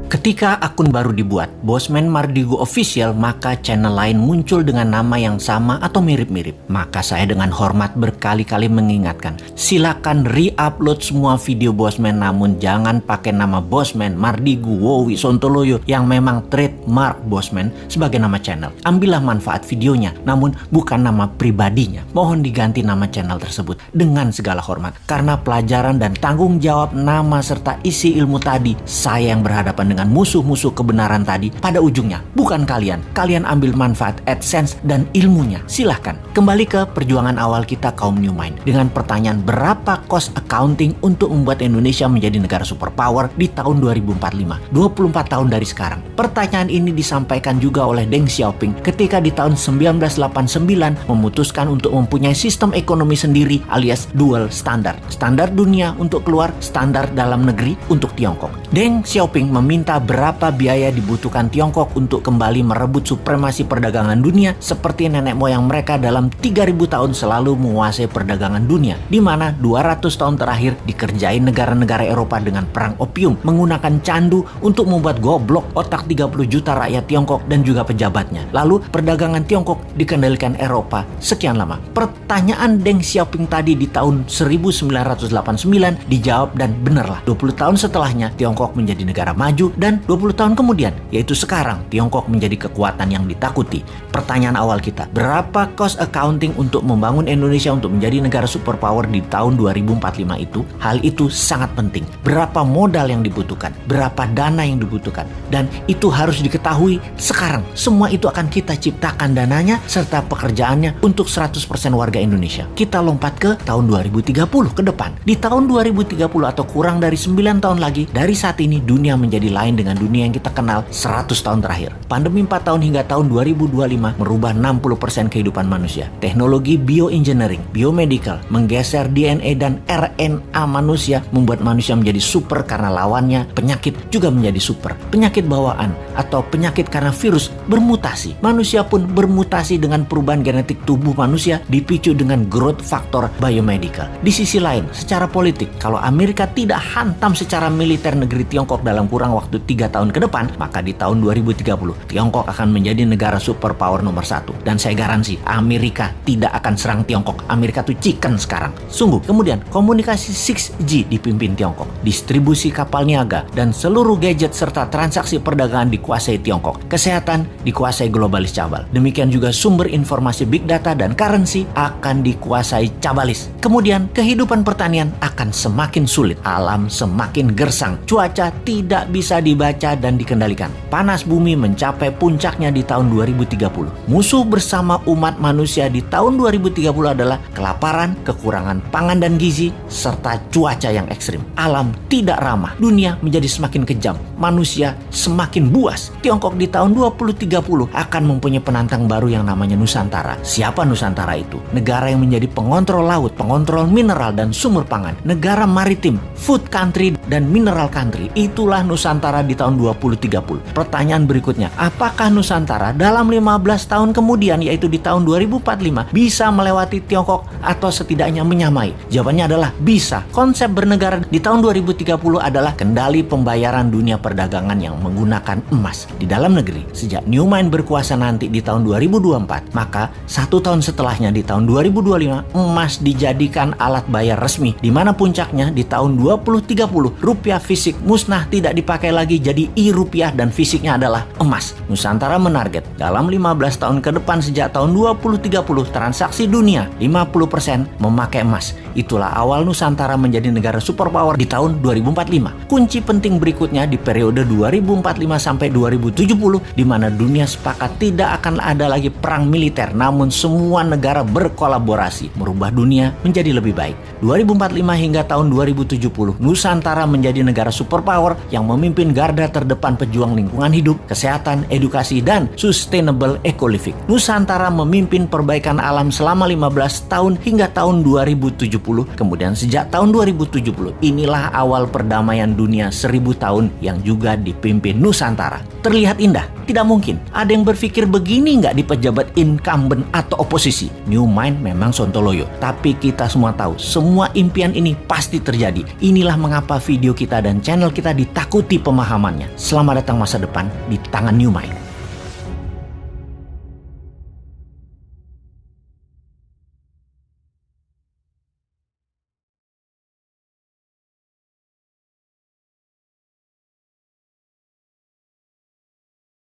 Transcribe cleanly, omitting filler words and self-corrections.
Ketika akun baru dibuat, Bosman Mardigu Official, maka channel lain muncul dengan nama yang sama atau mirip-mirip. Maka saya dengan hormat berkali-kali mengingatkan, silakan re-upload semua video Bosman, namun jangan pakai nama Bosman Mardigu Wowi Sontoloyo yang memang trademark Bosman sebagai nama channel. Ambillah manfaat videonya, namun bukan nama pribadinya. Mohon diganti nama channel tersebut dengan segala hormat. Karena pelajaran dan tanggung jawab nama serta isi ilmu tadi, saya yang berhadapan dengan musuh-musuh kebenaran tadi, pada ujungnya bukan kalian. Kalian ambil manfaat AdSense dan ilmunya. Silahkan. Kembali ke perjuangan awal kita kaum New Mind dengan pertanyaan berapa cost accounting untuk membuat Indonesia menjadi negara superpower di tahun 2045, 24 tahun dari sekarang. Pertanyaan ini disampaikan juga oleh Deng Xiaoping ketika di tahun 1989 memutuskan untuk mempunyai sistem ekonomi sendiri alias dual standard. Standar dunia untuk keluar, standar dalam negeri untuk Tiongkok. Deng Xiaoping meminta berapa biaya dibutuhkan Tiongkok untuk kembali merebut supremasi perdagangan dunia seperti nenek moyang mereka dalam 3000 tahun selalu menguasai perdagangan dunia, di mana 200 tahun terakhir dikerjain negara-negara Eropa dengan perang opium, menggunakan candu untuk membuat goblok otak 30 juta rakyat Tiongkok dan juga pejabatnya. Lalu perdagangan Tiongkok dikendalikan Eropa sekian lama. Pertanyaan Deng Xiaoping tadi di tahun 1989 dijawab, dan benarlah 20 tahun setelahnya Tiongkok menjadi negara maju, dan 20 tahun kemudian, yaitu sekarang, Tiongkok menjadi kekuatan yang ditakuti. Pertanyaan awal kita, berapa cost accounting untuk membangun Indonesia untuk menjadi negara superpower di tahun 2045 itu? Hal itu sangat penting. Berapa modal yang dibutuhkan? Berapa dana yang dibutuhkan? Dan itu harus diketahui sekarang. Semua itu akan kita ciptakan dananya serta pekerjaannya untuk 100% warga Indonesia. Kita lompat ke tahun 2030 ke depan. Di tahun 2030 atau kurang dari 9 tahun lagi, dari saat ini dunia menjadi lain dengan dunia yang kita kenal 100 tahun terakhir. Pandemi 4 tahun hingga tahun 2025 merubah 60% kehidupan manusia. Teknologi bioengineering, biomedical, menggeser DNA dan RNA manusia membuat manusia menjadi super karena lawannya penyakit juga menjadi super. Penyakit bawaan atau penyakit karena virus bermutasi. Manusia pun bermutasi dengan perubahan genetik tubuh manusia dipicu dengan growth factor biomedical. Di sisi lain, secara politik, kalau Amerika tidak hantam secara militer negeri Tiongkok dalam kurang waktu 3 tahun ke depan, maka di tahun 2030 Tiongkok akan menjadi negara superpower nomor 1. Dan saya garansi Amerika tidak akan serang Tiongkok. Amerika tuh chicken sekarang. Sungguh. Kemudian komunikasi 6G dipimpin Tiongkok. Distribusi kapal niaga dan seluruh gadget serta transaksi perdagangan dikuasai Tiongkok. Kesehatan dikuasai globalis cabal. Demikian juga sumber informasi big data dan currency akan dikuasai cabalis. Kemudian kehidupan pertanian akan semakin sulit. Alam semakin gersang. Cuaca tidak bisa dibaca dan dikendalikan. Panas bumi mencapai puncaknya di tahun 2030. Musuh bersama umat manusia di tahun 2030 adalah kelaparan, kekurangan pangan dan gizi, serta cuaca yang ekstrim. Alam tidak ramah. Dunia menjadi semakin kejam. Manusia semakin buas. Tiongkok di tahun 2030 akan mempunyai penantang baru yang namanya Nusantara. Siapa Nusantara itu? Negara yang menjadi pengontrol laut, pengontrol mineral dan sumber pangan. Negara maritim, food country dan mineral country. Itulah Nusantara di tahun 2030. Pertanyaan berikutnya, apakah Nusantara dalam 15 tahun kemudian, yaitu di tahun 2045, bisa melewati Tiongkok atau setidaknya menyamai? Jawabannya adalah bisa. Konsep bernegara di tahun 2030 adalah kendali pembayaran dunia perdagangan yang menggunakan emas di dalam negeri. Sejak New Mind berkuasa nanti di tahun 2024, maka 1 tahun setelahnya di tahun 2025, emas dijadikan alat bayar resmi, di mana puncaknya di tahun 2030 rupiah fisik musnah, tidak dipakai lagi, jadi e-rupiah dan fisiknya adalah emas. Nusantara menarget dalam 15 tahun ke depan sejak tahun 2030 transaksi dunia 50% memakai emas. Itulah awal Nusantara menjadi negara superpower di tahun 2045. Kunci penting berikutnya di periode 2045 sampai 2070, di mana dunia sepakat tidak akan ada lagi perang militer, namun semua negara berkolaborasi merubah dunia menjadi lebih baik. 2045 hingga tahun 2070, Nusantara menjadi negara superpower yang memimpin garda terdepan pejuang lingkungan hidup, kesehatan, edukasi, dan sustainable eco-living. Nusantara memimpin perbaikan alam selama 15 tahun hingga tahun 2070. Kemudian sejak tahun 2070, inilah awal perdamaian dunia 1000 tahun yang juga dipimpin Nusantara. Terlihat indah? Tidak mungkin. Ada yang berpikir begini nggak di pejabat incumbent atau oposisi? New Mind memang sontoloyo. Tapi kita semua tahu, semua impian ini pasti terjadi. Inilah mengapa video kita dan channel kita ditakuti pemahamannya. Selamat datang masa depan di tangan New Mind.